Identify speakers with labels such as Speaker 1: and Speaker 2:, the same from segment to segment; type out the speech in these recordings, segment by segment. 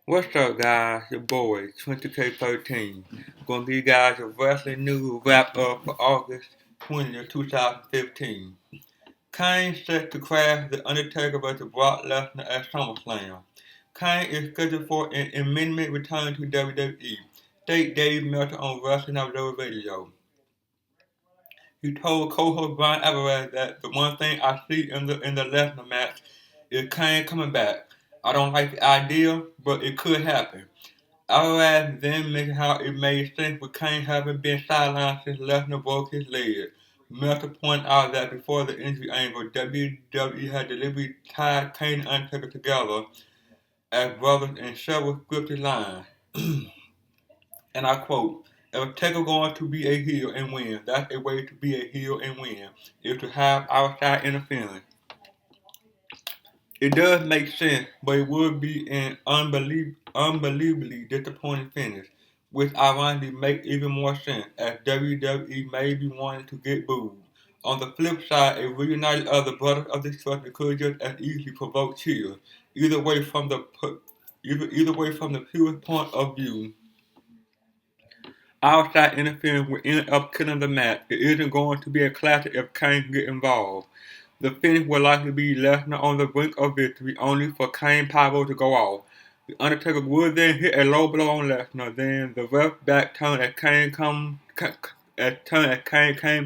Speaker 1: What's up, guys? Your boy, 20K13. Gonna give you guys a wrestling news wrap up for August 20th, 2015. Kane set to crash The Undertaker vs. Brock Lesnar at SummerSlam. Kane is scheduled for an imminent return to WWE. State Dave Meltzer on Wrestling Observer Radio. He told co-host Brian Alvarez that the one thing I see in the Lesnar match is Kane coming back. I don't like the idea, but it could happen. Alvarez then mentioned how it made sense with Kane having been sidelined since Lesnar broke his leg. Meltzer pointed out that before the injury angle, WWE had deliberately tied Kane and Undertaker together as brothers in several scripted lines. And I quote, "If Taker going to be a heel and win, that's a way to be a heel and win, is to have outside interference. It does make sense, but it would be an unbelievably disappointing finish, which ironically makes even more sense, as WWE may be wanting to get booed. On the flip side, a reunited of the Brothers of Destruction could just as easily provoke cheers. Either way, from the purest point of view, outside interference will end up killing the match. It isn't going to be a classic if Kane gets involved. The finish will likely be Lesnar on the brink of victory, only for Kane power to go off. The Undertaker would then hit a low blow on Lesnar, then the ref back turn as Kane came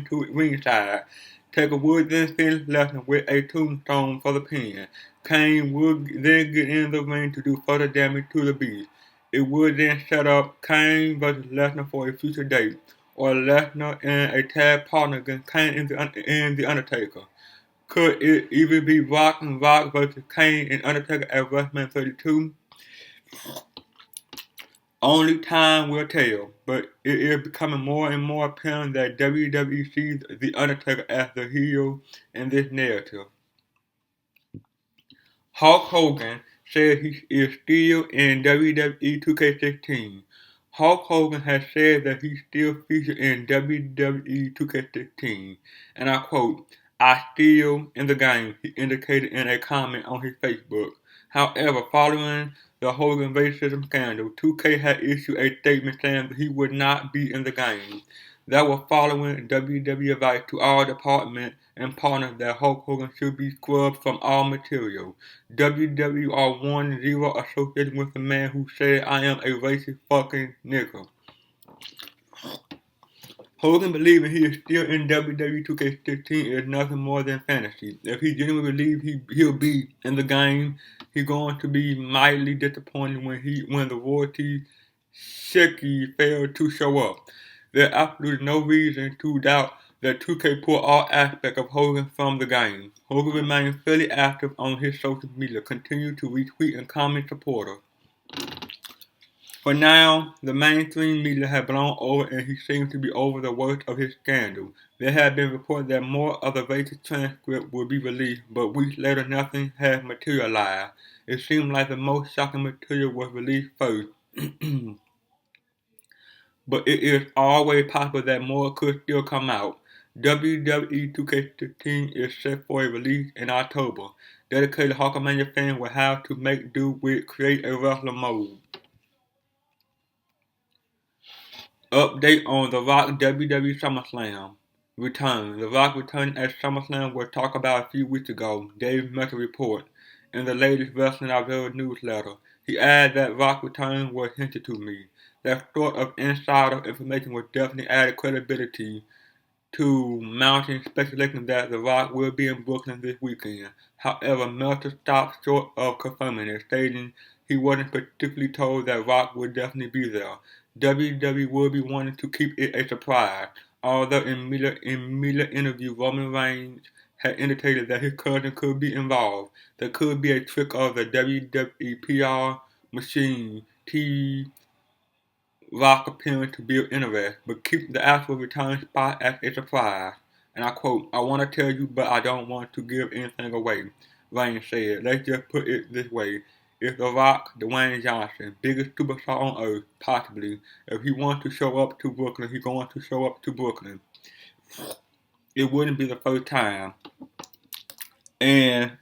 Speaker 1: to ringside. Taker would then finish Lesnar with a tombstone for the pin. Kane would then get in the ring to do further damage to the Beast. It would then set up Kane vs. Lesnar for a future date, or Lesnar and a tag partner against Kane and the Undertaker. Could it even be Rock vs. Kane and Undertaker at WrestleMania 32? Only time will tell, but it is becoming more and more apparent that WWE sees The Undertaker as the heel in this narrative. Hulk Hogan said he is still in WWE 2K16. Hulk Hogan has said that he's still featured in WWE 2K16, and I quote, "I still in the game," he indicated in a comment on his Facebook. However, following the Hogan racism scandal, 2K had issued a statement saying that he would not be in the game. That was following WWE advice to all departments and partners that Hulk Hogan should be scrubbed from all material. WWE warned zero associated with the man who said, "I am a racist fucking nigger." Hogan believing he is still in WWE 2K16 is nothing more than fantasy. If he genuinely believes he'll be in the game, he's going to be mildly disappointed when the royalty Shiki failed to show up. There's absolutely no reason to doubt that 2K pulled all aspects of Hogan from the game. Hogan remains fairly active on his social media, continuing to retweet and comment supporters. For now, the mainstream media has blown over and he seems to be over the worst of his scandal. There have been reports that more of the racist transcript will be released, but weeks later nothing has materialized. It seems like the most shocking material was released first. But it is always possible that more could still come out. WWE 2K16 is set for a release in October. Dedicated Hulkamania fans will have to make do with Create a Wrestler mode. Update on The Rock WWE SummerSlam return. The Rock returning at SummerSlam was talked about a few weeks ago, Dave Meltzer report, in the latest Wrestling Observer newsletter. He added that Rock return was hinted to me. That sort of insider information would definitely add credibility to mounting speculation that The Rock will be in Brooklyn this weekend. However, Meltzer stopped short of confirming it, stating he wasn't particularly told that Rock would definitely be there. WWE will be wanting to keep it a surprise, although in media interview Roman Reigns had indicated that his cousin could be involved. There could be a trick of the WWE PR machine, Rock appearing to build interest, but keep the actual return spot as a surprise. And I quote, "I want to tell you, but I don't want to give anything away," Reigns said. "Let's just put it this way. If The Rock, Dwayne Johnson, biggest superstar on earth, possibly, if he wants to show up to Brooklyn, he's going to show up to Brooklyn. It wouldn't be the first time. And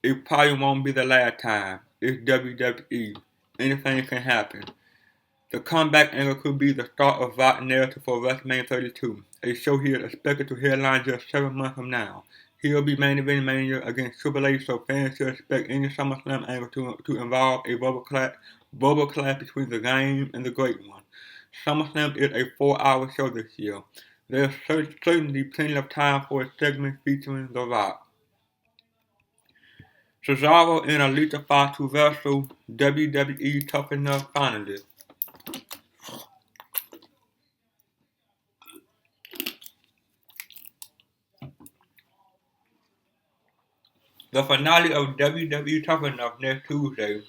Speaker 1: it probably won't be the last time. It's WWE. anything can happen. The comeback angle could be the start of Rock narrative for WrestleMania 32, a show he is expected to headline just 7 months from now. He'll be main eventing Mania against Triple H, so fans should expect any SummerSlam angle to involve a verbal clash between the Game and the Great One. SummerSlam is a 4-hour show this year. There's certainly plenty of time for a segment featuring The Rock. Cesaro and Alicia Fox to wrestle WWE Tough Enough finalists. The finale of WWE Tough Enough next Tuesday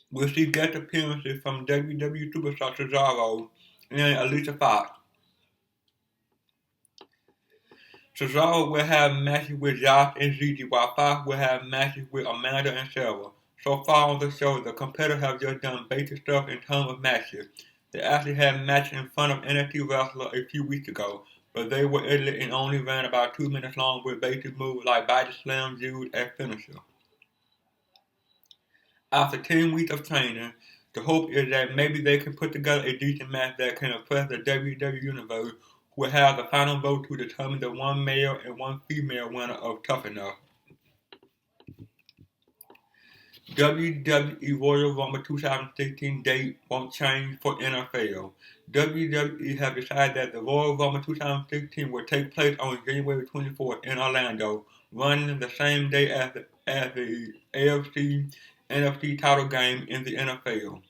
Speaker 1: will see guest appearances from WWE Superstar Cesaro and Alicia Fox. Cesaro will have matches with Josh and Gigi, while Fox will have matches with Amanda and Sarah. So far on the show, the competitors have just done basic stuff in terms of matches. They actually had matches in front of NXT wrestlers a few weeks ago, but they were edited and only ran about 2 minutes long with basic moves like body slam used as finisher. After 10 weeks of training, the hope is that maybe they can put together a decent match that can impress the WWE Universe, who will have the final vote to determine the one male and one female winner of Tough Enough. WWE Royal Rumble 2016 date won't change for NFL. WWE have decided that the Royal Rumble 2016 will take place on January 24th in Orlando, running the same day as the AFC NFC title game in the NFL.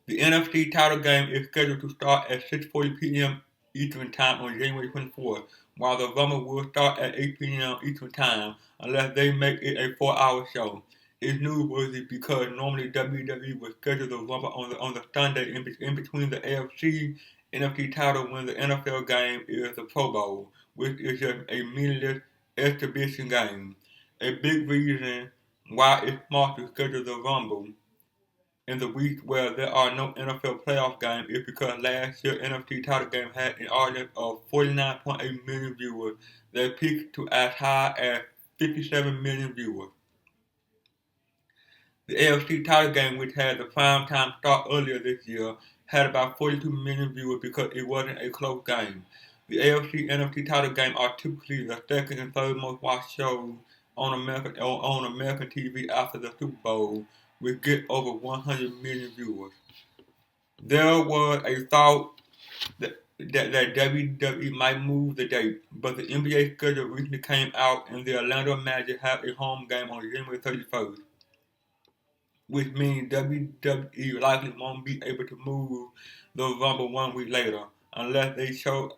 Speaker 1: The NFC title game is scheduled to start at 6:40 p.m. Eastern Time on January 24th, while the Rumble will start at 8 p.m. Eastern Time unless they make it a 4-hour show. It's newsworthy because normally WWE would schedule the Rumble on the Sunday in between the AFC NFC title when the NFL game is the Pro Bowl, which is just a meaningless exhibition game. A big reason why it's smart to schedule the Rumble in the week where there are no NFL playoff games is because last year's NFC title game had an audience of 49.8 million viewers that peaked to as high as 57 million viewers. The AFC title game, which had the prime time start earlier this year, had about 42 million viewers because it wasn't a close game. The AFC NFC title game are typically the second and third most watched shows on American TV after the Super Bowl, which get over 100 million viewers. There was a thought that WWE might move the date, but the NBA schedule recently came out and the Orlando Magic have a home game on January 31st, which means WWE likely won't be able to move the Rumble 1 week later unless they choose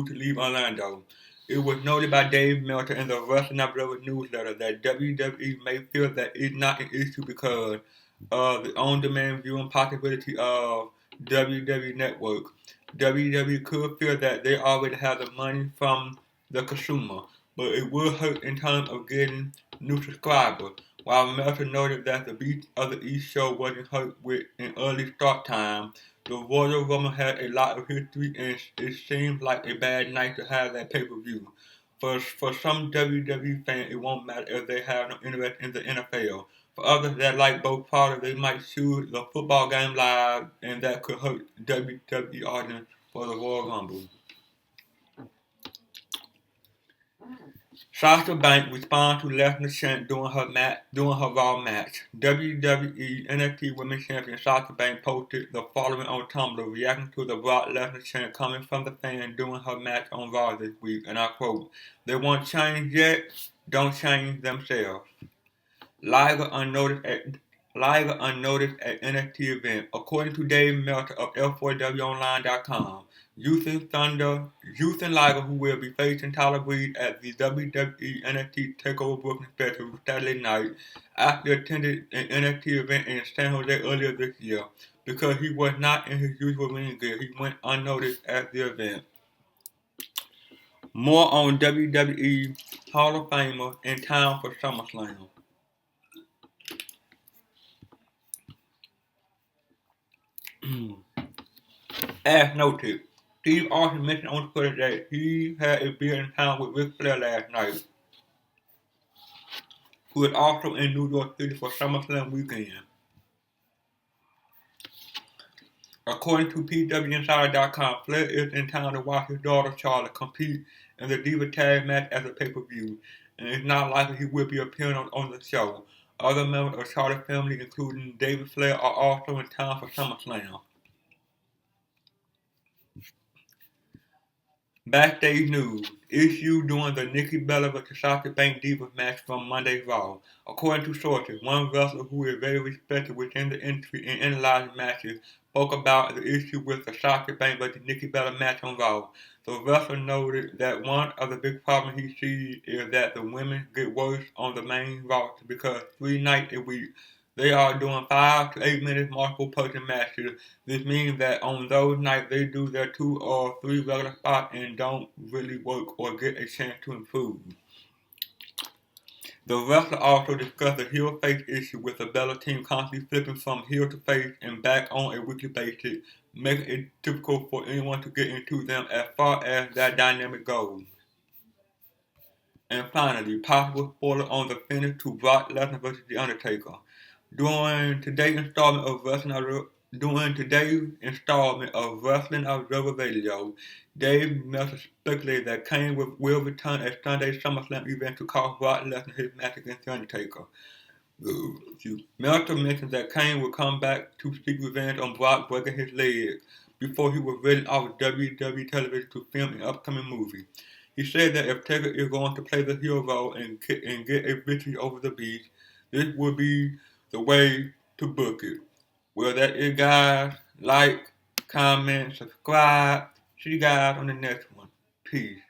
Speaker 1: to leave Orlando. It was noted by Dave Meltzer in the Wrestling Observer newsletter that WWE may feel that it's not an issue because of the on-demand viewing possibility of WWE Network. WWE could feel that they already have the money from the consumer, but it would hurt in terms of getting new subscribers. While Meltzer noted that the beat of the East show wasn't hurt with an early start time, the Royal Rumble had a lot of history and it seems like a bad night to have that pay-per-view. For some WWE fans, it won't matter if they have no interest in the NFL. For others that like both products, they might choose the football game live, and that could hurt WWE audience for the Royal Rumble. Sasha Banks responds to Lesnar's chant during her Raw match. WWE NXT Women's Champion Sasha Banks posted the following on Tumblr, reacting to the Brock Lesnar chant coming from the fans during her match on Raw this week, and I quote, "They won't change yet, don't change themselves." Liger unnoticed at NXT event. According to Dave Meltzer of F4WOnline.com, Houston Liger, who will be facing Tyler Breeze at the WWE NXT TakeOver Brooklyn Special Saturday night, actually attended an NXT event in San Jose earlier this year. Because he was not in his usual ring gear, he went unnoticed at the event. More on WWE Hall of Famer in time for SummerSlam. As noted, Steve Austin mentioned on Twitter that he had a beer in town with Ric Flair last night, who is also in New York City for SummerSlam weekend. According to PWInsider.com, Flair is in town to watch his daughter Charlotte compete in the Diva Tag match as a pay-per-view, and it's not likely he will be appearing on the show. Other members of Charlotte's family, including David Flair, are also in town for SummerSlam. Backstage news: issue during the Nikki Bella vs. Sasha Banks Divas match from Monday's Raw. According to sources, one wrestler who is very respected within the industry in analyzing matches spoke about the issue with the Sasha Banks vs. Nikki Bella match on Raw. The wrestler noted that one of the big problems he sees is that the women get worse on the main roster because 3 nights a week they are doing 5 to 8 minute multiple person matches. This means that on those nights they do their 2 or 3 regular spots and don't really work or get a chance to improve. The wrestler also discussed the heel-face issue with the Bella team constantly flipping from heel to face and back on a weekly basis, making it difficult for anyone to get into them as far as that dynamic goes. And finally, possible spoiler on the finish to Brock Lesnar vs. The Undertaker. During today's installment of Wrestling Observer Radio, Dave Meltzer speculated that Kane will return at Sunday's SummerSlam event to cost Brock Lesnar his match against The Undertaker. Meltzer mentioned that Kane will come back to seek revenge on Brock breaking his leg before he was written off WWE television to film an upcoming movie. He said that if Taker is going to play the heel role and get a victory over the Beast, this would be the way to book it. Well, that is, guys. Like, comment, subscribe. See you guys on the next one. Peace.